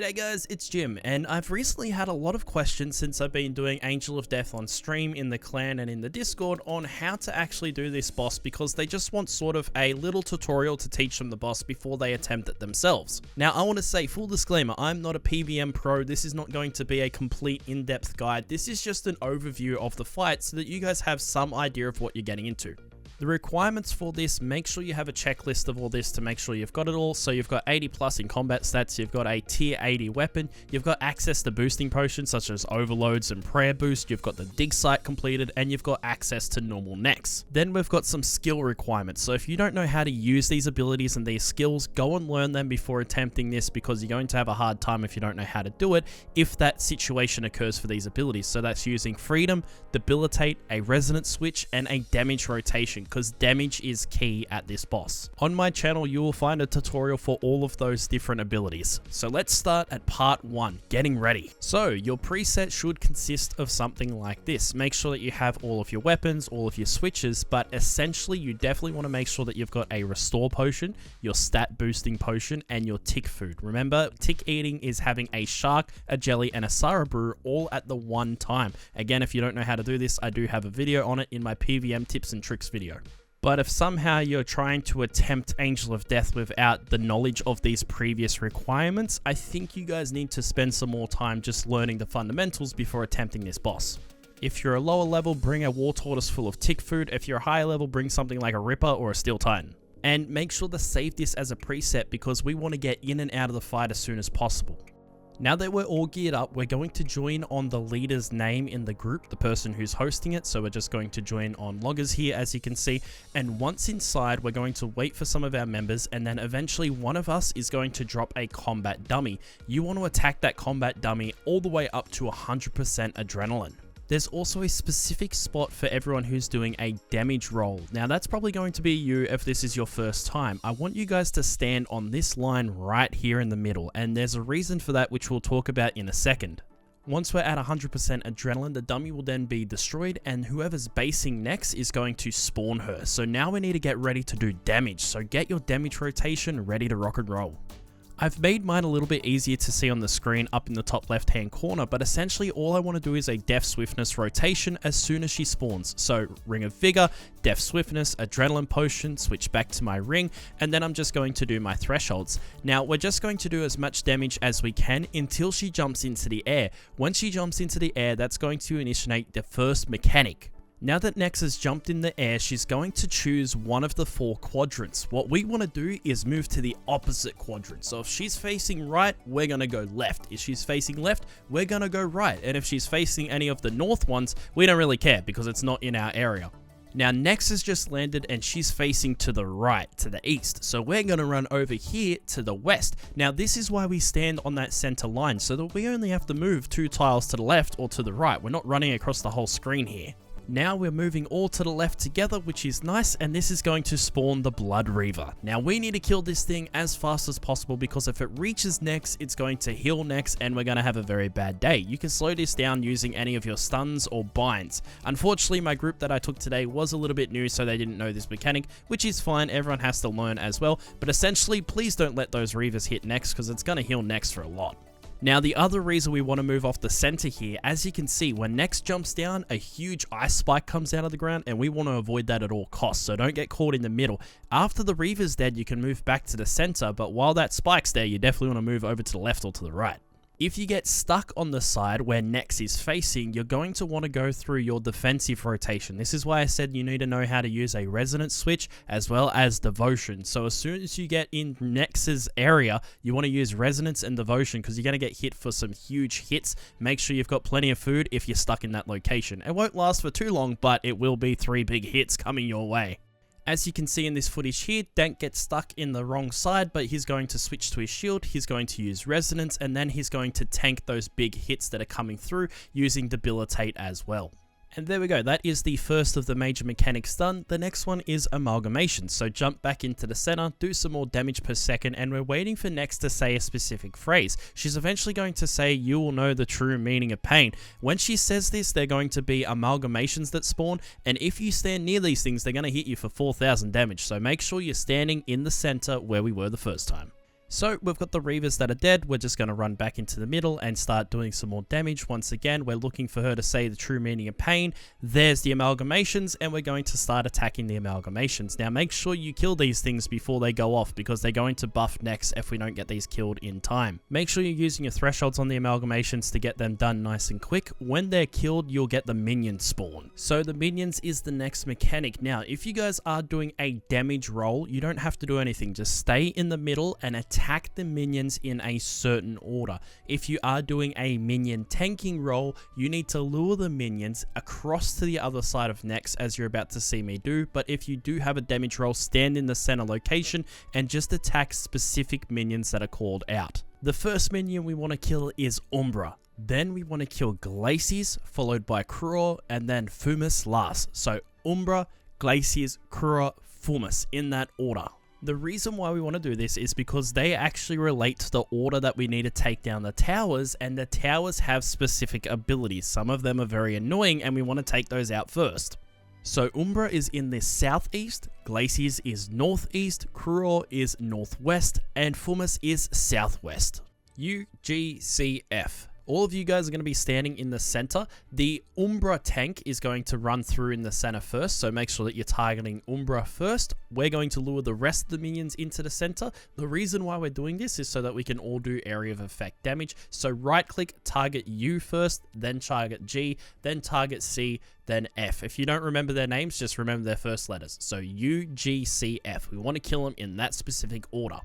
G'day guys, it's Jim, and I've recently had a lot of questions since I've been doing Angel of Death on stream in the clan and in the Discord on how to actually do this boss, because they just want sort of a little tutorial to teach them the boss before they attempt it themselves. Now I want to say, full disclaimer, I'm not a PvM pro, this is not going to be a complete in-depth guide, this is just an overview of the fight so that you guys have some idea of what you're getting into. The requirements for this, make sure you have a checklist of all this to make sure you've got it all. So you've got 80 plus in combat stats, you've got a tier 80 weapon, you've got access to boosting potions such as overloads and prayer boost, you've got the dig site completed, and you've got access to normal necks. Then we've got some skill requirements. So if you don't know how to use these abilities and these skills, go and learn them before attempting this, because you're going to have a hard time if you don't know how to do it if that situation occurs for these abilities. So that's using freedom, debilitate, a resonance switch, and a damage rotation, because damage is key at this boss. On my channel, you will find a tutorial for all of those different abilities. So let's start at part 1, getting ready. So your preset should consist of something like this. Make sure that you have all of your weapons, all of your switches, but essentially you definitely want to make sure that you've got a restore potion, your stat boosting potion, and your tick food. Remember, tick eating is having a shark, a jelly, and a Sara brew all at the one time. Again, if you don't know how to do this, I do have a video on it in my PvM tips and tricks video. But if somehow you're trying to attempt Angel of Death without the knowledge of these previous requirements, I think you guys need to spend some more time just learning the fundamentals before attempting this boss. If you're a lower level, bring a war tortoise full of tick food. If you're a higher level, bring something like a Ripper or a Steel Titan. And make sure to save this as a preset, because we want to get in and out of the fight as soon as possible. Now that we're all geared up, we're going to join on the leader's name in the group, the person who's hosting it. So we're just going to join on loggers here, as you can see. And once inside, we're going to wait for some of our members, and then eventually one of us is going to drop a combat dummy. You want to attack that combat dummy all the way up to 100% adrenaline. There's also a specific spot for everyone who's doing a damage roll. Now that's probably going to be you if this is your first time. I want you guys to stand on this line right here in the middle, and there's a reason for that which we'll talk about in a second. Once we're at 100% adrenaline, the dummy will then be destroyed, and whoever's basing next is going to spawn her. So now we need to get ready to do damage, so get your damage rotation ready to rock and roll. I've made mine a little bit easier to see on the screen up in the top left hand corner, but essentially all I want to do is a Def Swiftness rotation as soon as she spawns. So Ring of Vigor, Def Swiftness, Adrenaline Potion, switch back to my ring, and then I'm just going to do my thresholds. Now we're just going to do as much damage as we can until she jumps into the air. When she jumps into the air, that's going to initiate the first mechanic. Now that Nex has jumped in the air, she's going to choose one of the 4 quadrants. What we want to do is move to the opposite quadrant. So if she's facing right, we're going to go left. If she's facing left, we're going to go right. And if she's facing any of the north ones, we don't really care because it's not in our area. Now Nex has just landed and she's facing to the right, to the east. So we're going to run over here to the west. Now this is why we stand on that center line, so that we only have to move 2 tiles to the left or to the right. We're not running across the whole screen here. Now we're moving all to the left together, which is nice, and this is going to spawn the Blood Reaver. Now we need to kill this thing as fast as possible, because if it reaches Nex, it's going to heal Nex and we're going to have a very bad day. You can slow this down using any of your stuns or binds. Unfortunately, my group that I took today was a little bit new, so they didn't know this mechanic, which is fine, everyone has to learn as well. But essentially, please don't let those Reavers hit Nex, because it's going to heal Nex for a lot. Now the other reason we want to move off the center here, as you can see, when Nex jumps down, a huge ice spike comes out of the ground, and we want to avoid that at all costs, so don't get caught in the middle. After the Reaver's dead, you can move back to the center, but while that spike's there, you definitely want to move over to the left or to the right. If you get stuck on the side where Nex is facing, you're going to want to go through your defensive rotation. This is why I said you need to know how to use a resonance switch as well as devotion. So as soon as you get in Nex's area, you want to use resonance and devotion, because you're going to get hit for some huge hits. Make sure you've got plenty of food if you're stuck in that location. It won't last for too long, but it will be 3 big hits coming your way. As you can see in this footage here, Dank gets stuck in the wrong side, but he's going to switch to his shield, he's going to use resonance, and then he's going to tank those big hits that are coming through using debilitate as well. And there we go, that is the first of the major mechanics done. The next one is Amalgamation. So jump back into the center, do some more damage per second, and we're waiting for Nex to say a specific phrase. She's eventually going to say, "You will know the true meaning of pain." When she says this, they're going to be amalgamations that spawn, and if you stand near these things, they're going to hit you for 4,000 damage. So make sure you're standing in the center where we were the first time. So we've got the Reavers that are dead. We're just going to run back into the middle and start doing some more damage. Once again, we're looking for her to say the true meaning of pain. There's the Amalgamations, and we're going to start attacking the Amalgamations. Now make sure you kill these things before they go off, because they're going to buff next if we don't get these killed in time. Make sure you're using your thresholds on the Amalgamations to get them done nice and quick. When they're killed, you'll get the minion spawn. So the minions is the next mechanic. Now, if you guys are doing a damage roll, you don't have to do anything. Just stay in the middle and attack the minions in a certain order. If you are doing a minion tanking roll, you need to lure the minions across to the other side of Nex, as you're about to see me do. But if you do have a damage roll, stand in the center location and just attack specific minions that are called out. The first minion we want to kill is Umbra. Then we want to kill Glaciers, followed by Krua, and then Fumus last. So Umbra, Glaciers, Krua, Fumus, in that order. The reason why we want to do this is because they actually relate to the order that we need to take down the towers, and the towers have specific abilities. Some of them are very annoying, and we want to take those out first. So Umbra is in the southeast, Glaciers is northeast, Krua is northwest, and Fumus is southwest. UGCF. All of you guys are going to be standing in the center. The Umbra tank is going to run through in the center first, so make sure that you're targeting Umbra first. We're going to lure the rest of the minions into the center. The reason why we're doing this is so that we can all do area of effect damage. So right click, target U first, then target G, then target C, then F. If you don't remember their names, just remember their first letters. So U, G, C, F. We want to kill them in that specific order.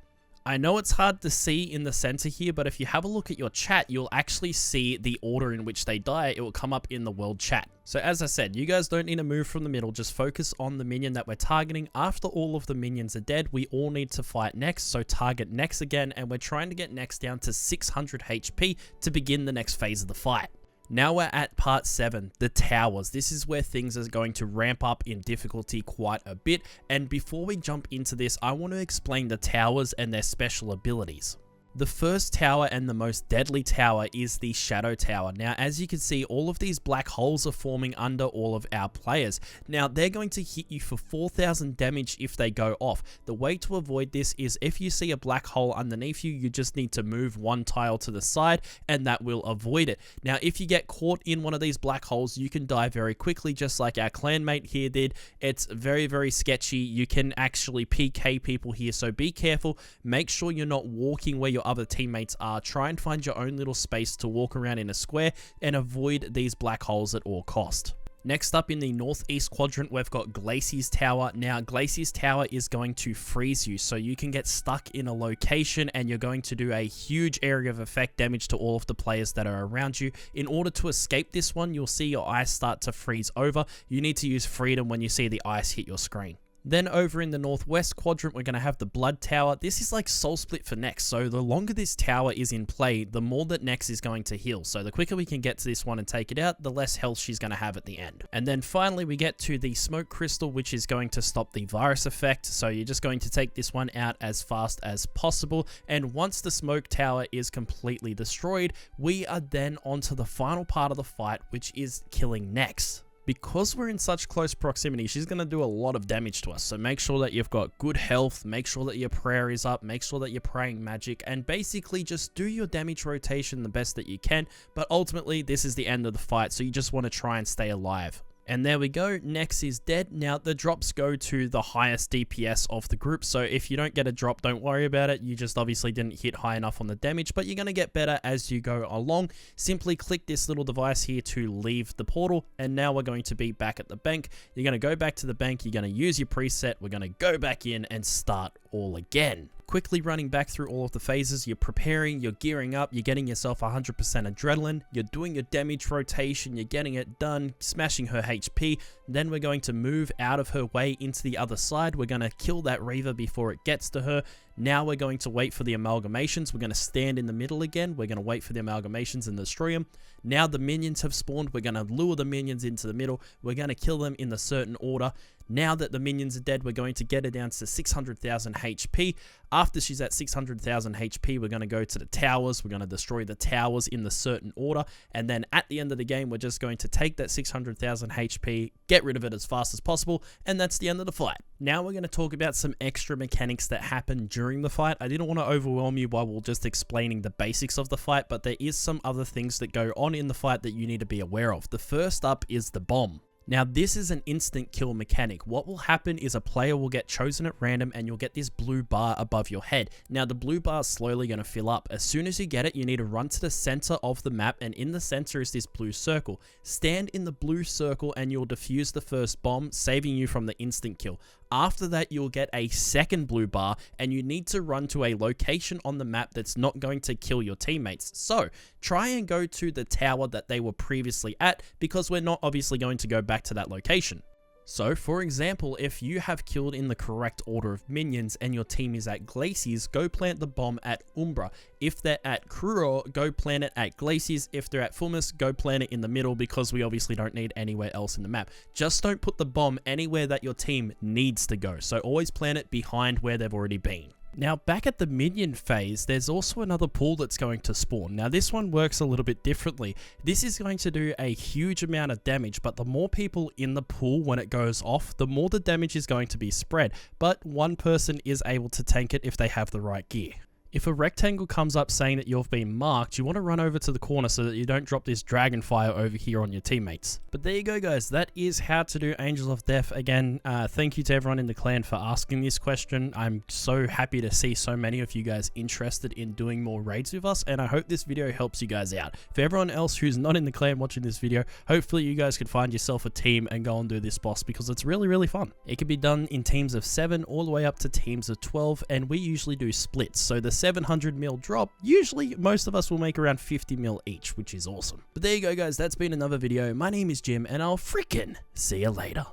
I know it's hard to see in the center here, but if you have a look at your chat, you'll actually see the order in which they die. It will come up in the world chat. So as I said, you guys don't need to move from the middle. Just focus on the minion that we're targeting. After all of the minions are dead, we all need to fight Nex. So target Nex again, and we're trying to get Nex down to 600 HP to begin the next phase of the fight. Now we're at part 7, the towers. This is where things are going to ramp up in difficulty quite a bit. And before we jump into this, I want to explain the towers and their special abilities. The first tower and the most deadly tower is the Shadow Tower. Now, as you can see, all of these black holes are forming under all of our players. Now, they're going to hit you for 4,000 damage if they go off. The way to avoid this is if you see a black hole underneath you, you just need to move one tile to the side and that will avoid it. Now, if you get caught in one of these black holes, you can die very quickly, just like our clanmate here did. It's very, very sketchy. You can actually PK people here, so be careful. Make sure you're not walking where your other teammates are. Try and find your own little space to walk around in a square and avoid these black holes at all cost. Next up in the northeast quadrant, we've got Glaciers Tower. Now, Glaciers Tower is going to freeze you, so you can get stuck in a location and you're going to do a huge area of effect damage to all of the players that are around you. In order to escape this one, you'll see your ice start to freeze over. You need to use freedom when you see the ice hit your screen. Then over in the northwest quadrant, we're going to have the Blood Tower. This is like Soul Split for Nex, so the longer this tower is in play, the more that Nex is going to heal. So the quicker we can get to this one and take it out, the less health she's going to have at the end. And then finally, we get to the Smoke Crystal, which is going to stop the virus effect. So you're just going to take this one out as fast as possible. And once the Smoke Tower is completely destroyed, we are then onto the final part of the fight, which is killing Nex. Because we're in such close proximity, she's going to do a lot of damage to us. So make sure that you've got good health, make sure that your prayer is up, make sure that you're praying magic, and basically just do your damage rotation the best that you can. But ultimately, this is the end of the fight, so you just want to try and stay alive. And there we go, Nex is dead. Now, the drops go to the highest DPS of the group, so if you don't get a drop, don't worry about it. You just obviously didn't hit high enough on the damage, but you're going to get better as you go along. Simply click this little device here to leave the portal, and now we're going to be back at the bank. You're going to go back to the bank, you're going to use your preset, we're going to go back in and start all again. Quickly running back through all of the phases, you're preparing, you're gearing up, you're getting yourself 100% adrenaline, you're doing your damage rotation, you're getting it done, smashing her HP. Then we're going to move out of her way into the other side. We're going to kill that Reaver before it gets to her. Now we're going to wait for the Amalgamations. We're going to stand in the middle again. We're going to wait for the Amalgamations and destroy them. Now the minions have spawned. We're going to lure the minions into the middle. We're going to kill them in a certain order. Now that the minions are dead, we're going to get her down to 600,000 HP. After she's at 600,000 HP, we're going to go to the towers. We're going to destroy the towers in the certain order. And then at the end of the game, we're just going to take that 600,000 HP, get rid of it as fast as possible, and that's the end of the fight. Now we're going to talk about some extra mechanics that happen during during the fight. I didn't want to overwhelm you while we're just explaining the basics of the fight, but there is some other things that go on in the fight that you need to be aware of. The first up is the bomb. Now, this is an instant kill mechanic. What will happen is a player will get chosen at random and you'll get this blue bar above your head. Now, the blue bar is slowly going to fill up. As soon as you get it, you need to run to the center of the map, and in the center is this blue circle. Stand in the blue circle and you'll defuse the first bomb, saving you from the instant kill. After that, you'll get a second blue bar, and you need to run to a location on the map that's not going to kill your teammates. So, try and go to the tower that they were previously at, because we're not obviously going to go back to that location. So, for example, if you have killed in the correct order of minions and your team is at Glaciers, go plant the bomb at Umbra. If they're at Kruro, go plant it at Glaciers. If they're at Fumus, go plant it in the middle, because we obviously don't need anywhere else in the map. Just don't put the bomb anywhere that your team needs to go. So always plant it behind where they've already been. Now, back at the minion phase, there's also another pool that's going to spawn. Now, this one works a little bit differently. This is going to do a huge amount of damage, but the more people in the pool when it goes off, the more the damage is going to be spread. But one person is able to tank it if they have the right gear. If a rectangle comes up saying that you've been marked, you want to run over to the corner so that you don't drop this dragon fire over here on your teammates. But there you go, guys. That is how to do Angel of Death. Again, thank you to everyone in the clan for asking this question. I'm so happy to see so many of you guys interested in doing more raids with us, and I hope this video helps you guys out. For everyone else who's not in the clan watching this video, hopefully you guys could find yourself a team and go and do this boss, because it's really, really fun. It can be done in teams of 7 all the way up to teams of 12, and we usually do splits. So the 700 mil drop, usually most of us will make around 50 mil each, which is awesome. But there you go, guys. That's been another video. My name is Jim, and I'll freaking see you later.